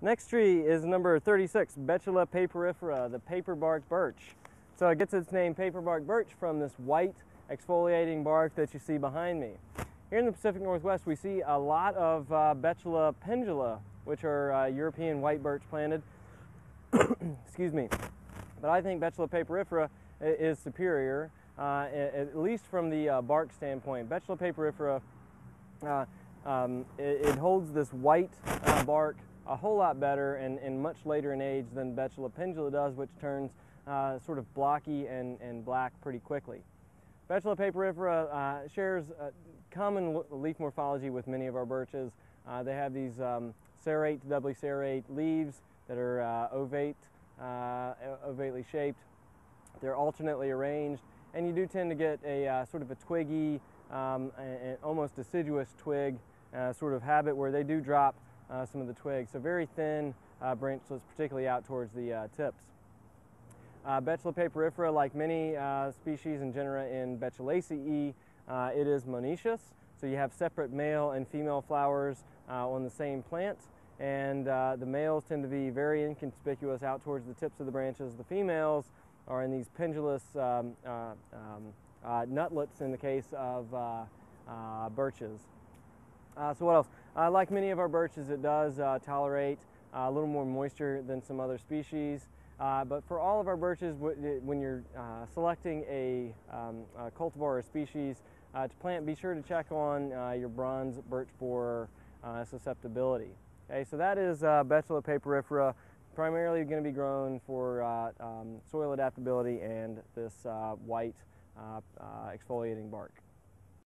Next tree is number 36, Betula papyrifera, the paperbark birch. So it gets its name paperbark birch from this white exfoliating bark that you see behind me. Here in the Pacific Northwest we see a lot of Betula pendula, which are European white birch planted. Excuse me. But I think Betula papyrifera is superior, at least from the bark standpoint. Betula papyrifera, it holds this white bark a whole lot better and much later in age than Betula pendula does, which turns sort of blocky and black pretty quickly. Betula papyrifera shares common leaf morphology with many of our birches. They have these serrate to doubly serrate leaves that are ovately shaped. They're alternately arranged, and you do tend to get a sort of a twiggy, almost deciduous twig sort of habit where they do drop some of the twigs. So very thin branchlets, particularly out towards the tips. Betula papyrifera, like many species and genera in Betulaceae, it is monoecious. So you have separate male and female flowers on the same plant, and the males tend to be very inconspicuous out towards the tips of the branches. The females are in these pendulous nutlets in the case of birches. So what else? Like many of our birches, it does tolerate a little more moisture than some other species. But for all of our birches, when you're selecting a cultivar or a species to plant, be sure to check on your bronze birch borer susceptibility. Okay, so that is Betula papyrifera, primarily going to be grown for soil adaptability and this white exfoliating bark.